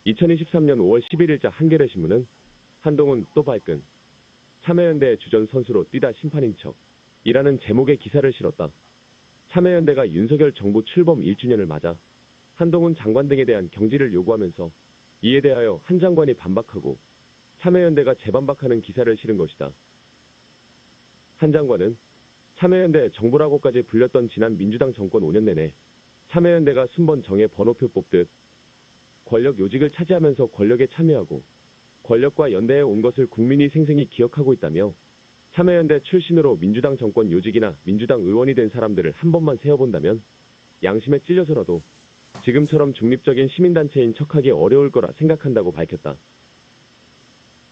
(2023년 5월 11일자) 한겨레 신문은 한동훈 또 발끈, 참여연대 주전 선수로 뛰다 심판인 척 이라는 제목의 기사를 실었다. 참여연대가 윤석열 정부 출범 1주년을 맞아 한동훈 장관 등에 대한 경질을 요구하면서 이에 대하여 한 장관이 반박하고 참여연대가 재반박하는 기사를 실은 것이다. 한 장관은 참여연대 정부라고까지 불렸던 지난 민주당 정권 5년 내내 참여연대가 순번 정해 번호표 뽑듯 권력 요직을 차지하면서 권력에 참여하고 권력과 연대해 온 것을 국민이 생생히 기억하고 있다며, 참여연대 출신으로 민주당 정권 요직이나 민주당 의원이 된 사람들을 한 번만 세어본다면 양심에 찔려서라도 지금처럼 중립적인 시민단체인 척하기 어려울 거라 생각한다고 밝혔다.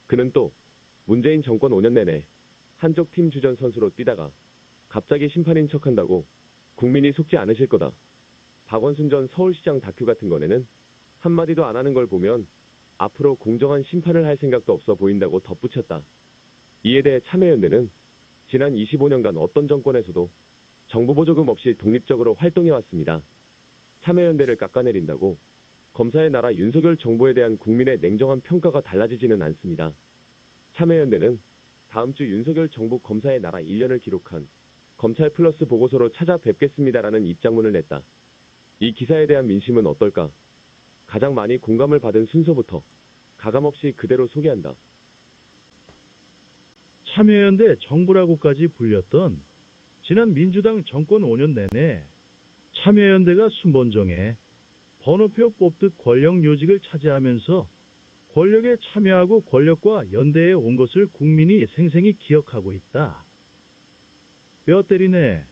그는 또 문재인 정권 5년 내내 한쪽 팀 주전 선수로 뛰다가 갑자기 심판인 척한다고 국민이 속지 않으실 거다. 박원순 전 서울시장 다큐 같은 거에는 한마디도 안 하는 걸 보면 앞으로 공정한 심판을 할 생각도 없어 보인다고 덧붙였다. 이에 대해 참여연대는 지난 25년간 어떤 정권에서도 정부 보조금 없이 독립적으로 활동해왔습니다. 참여연대를 깎아내린다고 검사의 나라 윤석열 정부에 대한 국민의 냉정한 평가가 달라지지는 않습니다. 참여연대는 다음 주 윤석열 정부 검사의 나라 1년을 기록한 검찰 플러스 보고서로 찾아뵙겠습니다라는 입장문을 냈다. 이 기사에 대한 민심은 어떨까? 가장 많이 공감을 받은 순서부터 가감없이 그대로 소개한다. 참여연대 정부라고까지 불렸던 지난 민주당 정권 5년 내내 참여연대가 순번정에 번호표 뽑듯 권력 요직을 차지하면서 권력에 참여하고 권력과 연대해 온 것을 국민이 생생히 기억하고 있다. 뼈 때리네.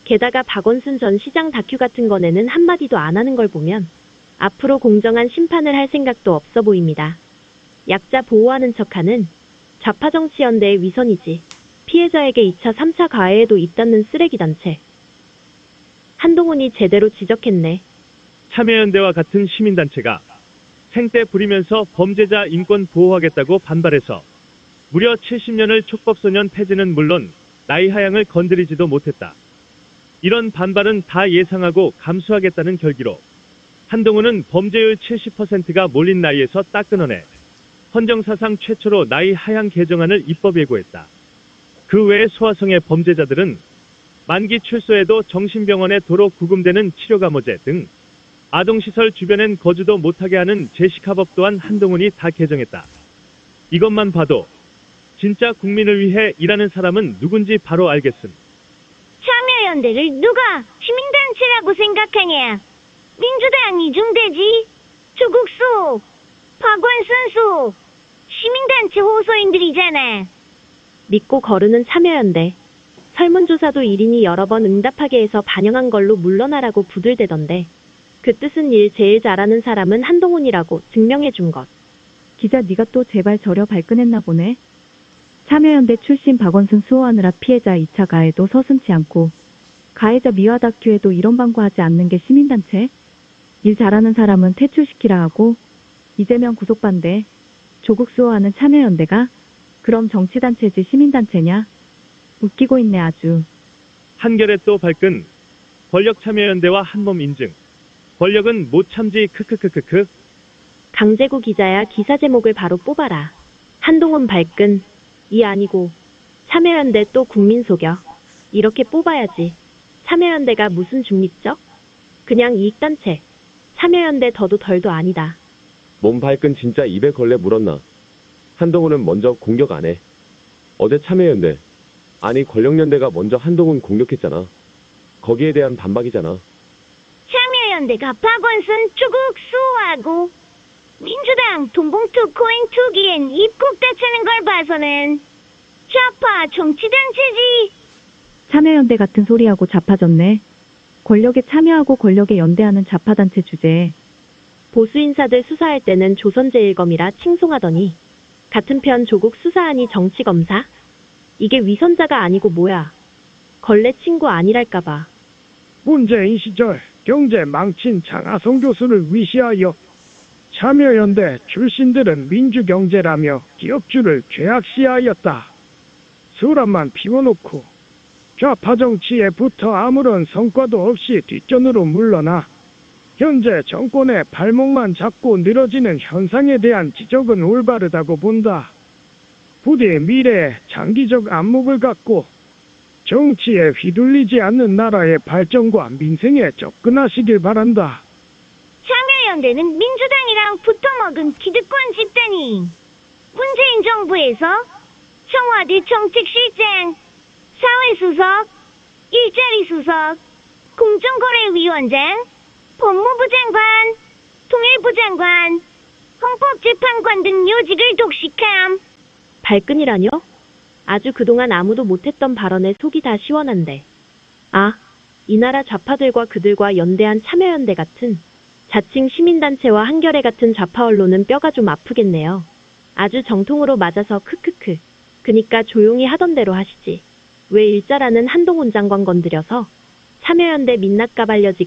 게다가 박원순 전 시장 다큐 같은 거에는 한마디도 안 하는 걸 보면 앞으로 공정한 심판을 할 생각도 없어 보입니다. 약자 보호하는 척하는 좌파정치연대의 위선이지 피해자에게 2차, 3차 가해에도 입닫는 쓰레기 단체. 한동훈이 제대로 지적했네. 참여연대와 같은 시민단체가 생떼 부리면서 범죄자 인권 보호하겠다고 반발해서 무려 70년을 촉법소년 폐지는 물론 나이 하향을 건드리지도 못했다. 이런 반발은 다 예상하고 감수하겠다는 결기로 한동훈은 범죄율 70%가 몰린 나이에서 딱 끊어내 헌정사상 최초로 나이 하향 개정안을 입법 예고했다. 그 외에 소아성애 범죄자들은 만기 출소에도 정신병원에 도로 구금되는 치료감호제 등 아동시설 주변엔 거주도 못하게 하는 제시카법 또한 한동훈이 다 개정했다. 이것만 봐도 진짜 국민을 위해 일하는 사람은 누군지 바로 알겠음. 참여연대를 누가 시민단체라고 생각하냐? 민주당이 중대지. 조국수, 박원순수 시민단체 호소인들이잖아. 믿고 거르는 참여연대. 설문조사도 1인이 여러 번 응답하게 해서 반영한 걸로 물러나라고 부들대던데 그 뜻은 일 제일 잘하는 사람은 한동훈이라고 증명해준 것. 기자 네가 또 제발 저려 발끈했나 보네. 참여연대 출신 박원순 수호하느라 피해자 2차 가해도 서슴지 않고 가해자 미화 다큐에도 이런 방구하지 않는 게 시민단체? 일 잘하는 사람은 퇴출시키라 하고 이재명 구속반대, 조국 수호하는 참여연대가 그럼 정치단체지 시민단체냐? 웃기고 있네 아주. 한겨레 또 발끈, 권력 참여연대와 한몸 인증. 권력은 못 참지 크크크크크. 강재구 기자야 기사 제목을 바로 뽑아라. 한동훈 발끈. 이 아니고 참여연대 또 국민 속여. 이렇게 뽑아야지. 참여연대가 무슨 중립적? 그냥 이익단체. 참여연대 더도 덜도 아니다. 몸 발끈 진짜 입에 걸레 물었나? 한동훈은 먼저 공격 안 해. 어제 참여연대, 아니 권력연대가 먼저 한동훈 공격했잖아. 거기에 대한 반박이잖아. 참여연대가 박원순 조국 수호하고 민주당 돈봉투 코인 투기엔 입국 다치는 걸 봐서는 좌파 정치단체지. 참여연대 같은 소리하고 좌파졌네. 권력에 참여하고 권력에 연대하는 좌파단체 주제에 보수 인사들 수사할 때는 조선제일검이라 칭송하더니 같은 편 조국 수사하니 정치검사? 이게 위선자가 아니고 뭐야. 걸레 친구 아니랄까봐. 문재인 시절 경제 망친 장하성 교수를 위시하여 참여연대 출신들은 민주경제라며 기업주를 죄악시하였다. 수란만 피워놓고 좌파 정치에 붙어 아무런 성과도 없이 뒷전으로 물러나 현재 정권의 발목만 잡고 늘어지는 현상에 대한 지적은 올바르다고 본다. 부디 미래에 장기적 안목을 갖고 정치에 휘둘리지 않는 나라의 발전과 민생에 접근하시길 바란다. 참여연대는 민주당이랑 붙어먹은 기득권 집단이 문재인 정부에서 청와대 정책실장, 사회수석, 일자리수석, 공정거래위원장, 법무부 장관, 통일부 장관, 헌법재판관 등 요직을 독식함. 발끈이라뇨? 아주 그동안 아무도 못했던 발언에 속이 다 시원한데. 아, 이 나라 좌파들과 그들과 연대한 참여연대 같은 자칭 시민단체와 한겨레 같은 좌파 언론은 뼈가 좀 아프겠네요. 아주 정통으로 맞아서 크크크. 그니까 조용히 하던 대로 하시지. 왜 일자라는 한동훈 장관 건드려서 참여연대 민낯 까발려지게